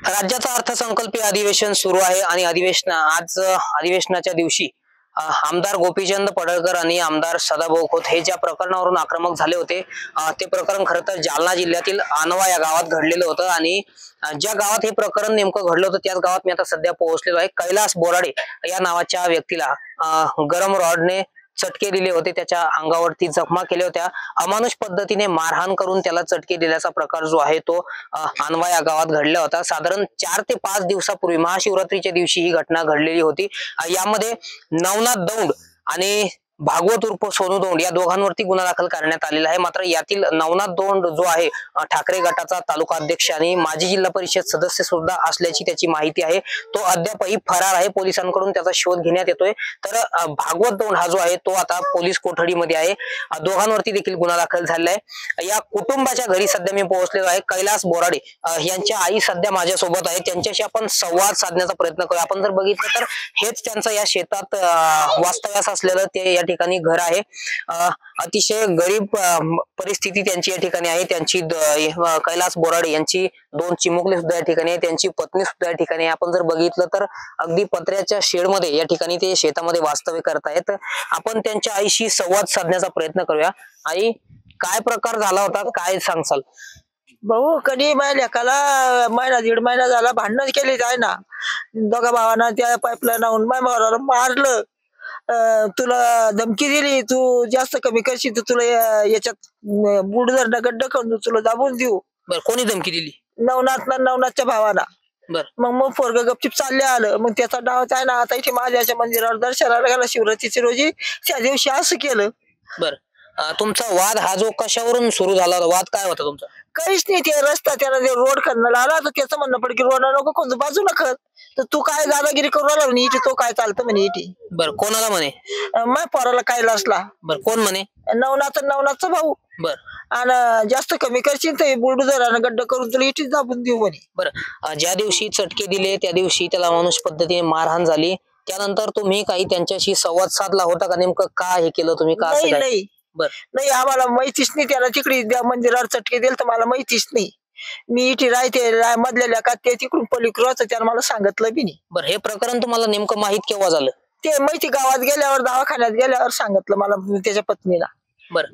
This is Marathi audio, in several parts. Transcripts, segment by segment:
राज्याचं अर्थसंकल्पीय अधिवेशन सुरू आहे आणि आज अधिवेशनाच्या दिवशी आमदार गोपीचंद पडळकर आणि आमदार सदाभाऊ खोत हे ज्या प्रकरणावरून आक्रमक झाले होते ते प्रकरण खरं तर जालना जिल्ह्यातील आणवा या गावात घडलेलं होतं आणि ज्या गावात हे प्रकरण नेमकं घडलं होतं त्याच गावात मी आता सध्या पोहोचलेलो आहे। कैलास बोराडे या नावाच्या व्यक्तीला गरम रॉडने चटके दिले होते, त्याच्या अंगावरती जखमा केल्या होत्या, अमानुष पद्धतीने मारहाण करून त्याला चटके दिल्याचा प्रकार जो आहे तो आणवा या गावात घडला होता। साधारण 4 ते 5 दिवसापूर्वी महाशिवरात्रीच्या दिवशी ही घटना घडलेली होती। यामध्ये नवनाथ दौंड आणि भागवत उर्फ सोनू दौंड या दोघांवरती गुन्हा दाखल करण्यात आलेला आहे। मात्र यातील नवनाथ दौंड जो आहे ठाकरे गटाचा तालुका अध्यक्ष आणि माजी जिल्हा परिषद सदस्य सुद्धा असल्याची त्याची माहिती आहे। तो अद्यापही फरार आहे, पोलिसांकडून त्याचा शोध घेण्यात येतोय। तर भागवत दौंड हा जो आहे तो आता पोलीस कोठडीमध्ये आहे। दोघांवरती देखील गुन्हा दाखल झालेला आहे। या कुटुंबाच्या घरी सध्या मी पोहोचलेलो आहे। कैलास बोराडे यांच्या आई सध्या माझ्या सोबत आहे, त्यांच्याशी आपण संवाद साधण्याचा प्रयत्न करूया। आपण जर बघितलं तर हेच त्यांचं या शेतात वास्तव्यास असलेलं ते या ठिकाणी घर आहे। अतिशय गरीब परिस्थिती त्यांची या ठिकाणी आहे। त्यांची कैलास बोराडे यांची 2 चिमुकले सुद्धा या ठिकाणी आहे, त्यांची पत्नी सुद्धा या ठिकाणी आहे। आपण जर बघितलं तर अगदी पत्र्याच्या शेडमध्ये या ठिकाणी ते शेतामध्ये वास्तव्य करत आहेत। आपण त्यांच्या आईशी संवाद साधण्याचा प्रयत्न करूया। आई, काय प्रकार झाला होता, काय सांगसाल? भाऊ कधी माझ्या लेकाला महिना 1.5 महिना झाला भांडण केले जाय ना, दोघा भावांना त्या पाईपला लावून माझ्या भावाला मारलं। तुला धमकी दिली, तू जास्त कमी करशील तर तुला याच्यात बुडधर गड्डा करून तुला दाबून देऊ। बर, कोणी धमकी दिली? नवनाथच्या भावाला। बर, मग पोरग गपचिप चालले आलं। मग त्याचा डाव आहे ना, आता इथे महादेवाच्या मंदिरावर दर्शनाला गेला शिवरात्रीच्या रोजी, त्या दिवशी असं केलं। बर, तुमचा वाद हा जो कशावरून सुरू झाला, वाद काय होता तुमचा? काहीच नाही, ते रस्ता त्याला जे रोड करण्याला आला तर त्याचं म्हणणं पड की रोडला नको कोणतं बाजूला कर, तर तू काय दादागिरी करू राहिला म्हणे इथे, तो काय चालतं म्हणे इथे। बर, कोणाला म्हणे? माय पोराला कैलासला। बर, कोण म्हणे? नवनाथचा भाऊ। बर, आणि जास्त कमी करशील तर बुलडोझर गड्डा करून तुला इथेच दाबून देऊ म्हणे। बर, ज्या दिवशी चटके दिले त्या दिवशी त्याला मानुष पद्धतीने मारहाण झाली, त्यानंतर तुम्ही काही त्यांच्याशी संवाद साधला होता का? नेमकं का हे केलं तुम्ही, का असं? नाही बर, नाही, आम्हाला माहितीच नाही। त्याला तिकडे मंदिरावर चटके दिले तर मला माहितीच नाही। मी इथे राहते मधल्या का ते तिकडून पलीकडचं, त्याला मला सांगितलं बी नाही। बर, हे प्रकरण तुम्हाला नेमकं माहित केव्हा झालं? ते माहिती गावात गेल्यावर, दवाखान्यात गेल्यावर सांगितलं मला त्याच्या पत्नीला। बर,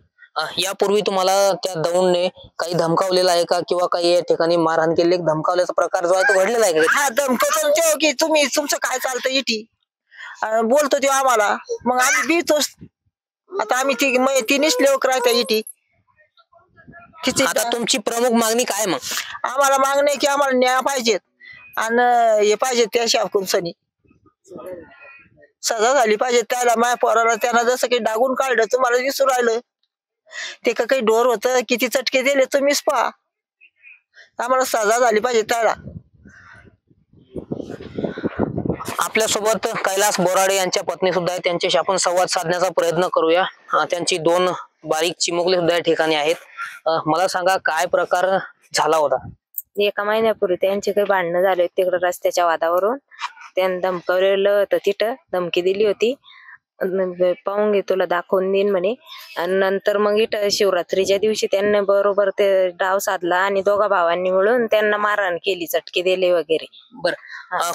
यापूर्वी तुम्हाला त्या दौंडने काही धमकावलेलं आहे का, किंवा काही या ठिकाणी मारहाण केली, धमकावल्याचा प्रकार जो आहे तो घडलेला आहे का? हा, धमकतो की तुम्ही तुमचं काय चालतं इथे बोलतो ते आम्हाला, मग आम्ही भीतोच। आता आम्ही तिनेच लोक राहता इथे। आता तुमची प्रमुख मागणी काय मग? आम्हाला मागणी की आम्हाला न्याय पाहिजेत आणि हे पाहिजे त्या शाकुंसनी सजा झाली पाहिजे त्याला। माझ्या पोराला त्यानं जसं काही डागून काढलं तुम्हाला दिसू राहिलं, ते काही डोर होतं, किती चटके दिले तुम्हीच पहा। आम्हाला सजा झाली पाहिजे त्याला। आपल्यासोबत कैलास बोराडे यांच्या पत्नी सुद्धा आहे, त्यांच्याशी आपण संवाद साधण्याचा प्रयत्न करूया। त्यांची 2 बारीक चिमुकले सुद्धा या ठिकाणी आहेत। मला सांगा, काय प्रकार झाला होता? 1 महिन्यापूर्वी त्यांचे काही भांडणं झाले होते तिकडे रस्त्याच्या वादावरून। त्यांनी धमकावलेलं होतं, तिथं धमकी दिली होती, पाहून घे तुला दाखवून देईन म्हणे। आणि नंतर मग इथं शिवरात्रीच्या दिवशी त्यांनी बरोबर ते डाव साधला आणि दोघा भावांनी मिळून त्यांना मारहाण केली, चटके दिले वगैरे। बर,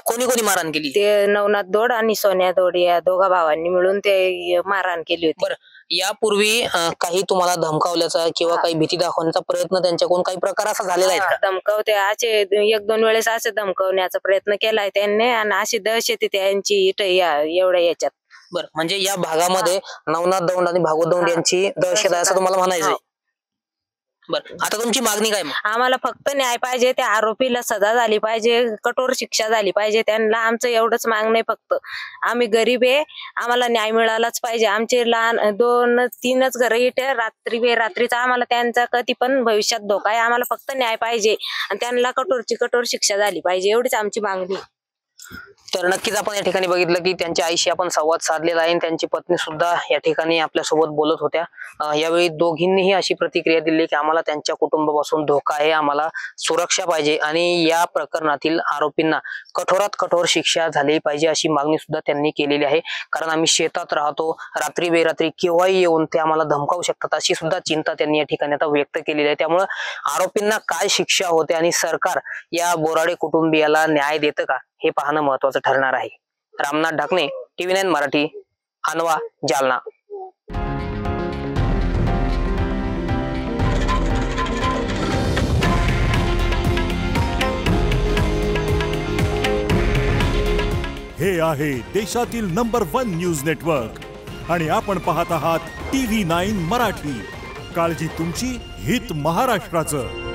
कोणी कोणी मारहाण केली? ते नवनाथ दौंड आणि सोन्या दौंड या दोघा भावांनी मिळून ते मारहाण केली होती। बर, यापूर्वी काही तुम्हाला धमकावल्याचा किंवा काही भीती दाखवण्याचा प्रयत्न त्यांच्याकडून काही प्रकार असा झालेला आहे का? धमकावते असे 1-2 वेळेस असे धमकावण्याचा प्रयत्न केलाय त्यांनी आणि अशी दहशत त्यांची इथं एवढ्या याच्यात। बर, म्हणजे या भागामध्ये नवनाथ दौंड आणि भागवत दौंड यांची दहशत आहे असं तुम्हाला म्हणायचंय? बर, आता तुमची मागणी काय? आम्हाला फक्त न्याय पाहिजे, त्या आरोपीला सजा झाली पाहिजे, कठोर शिक्षा झाली पाहिजे त्यांना। आमचं एवढंच मागणं आहे फक्त। आम्ही गरीब आहे, आम्हाला न्याय मिळालाच पाहिजे। आमचे लहान 2-3च घर इथे, रात्रीचा आम्हाला त्यांचा कधी पण भविष्यात धोका आहे। आम्हाला फक्त न्याय पाहिजे आणि त्यांना कठोर शिक्षा झाली पाहिजे, एवढीच आमची मागणी। तर नक्कीच आपण या ठिकाणी बघितलं की त्यांच्या आईशी आपण संवाद साधलेला आहे आणि त्यांची पत्नी सुद्धा या ठिकाणी आपल्यासोबत बोलत होत्या। यावेळी दोघींनीही अशी प्रतिक्रिया दिली की आम्हाला त्यांच्या कुटुंबापासून धोका आहे, आम्हाला सुरक्षा पाहिजे आणि या प्रकरणातील आरोपींना कठोरात कठोर शिक्षा झाली पाहिजे अशी मागणी सुद्धा त्यांनी केलेली आहे। कारण आम्ही शेतात राहतो, रात्री बेरात्री केव्हाही येऊन ते आम्हाला धमकावू शकतात अशी सुद्धा चिंता त्यांनी या ठिकाणी आता व्यक्त केलेली आहे। त्यामुळे आरोपींना काय शिक्षा होते आणि सरकार या बोराडे कुटुंबियाला न्याय देतं का हे पाहणं महत्त्वाचं ठरणार आहे। रामनाथ ढाकणे, TV9 मराठी, अनवा, जालना। हे आहे देशातील नंबर 1 न्यूज नेटवर्क आणि आपण पाहत आहात TV9 मराठी। काळजी तुमची, हित महाराष्ट्राचं।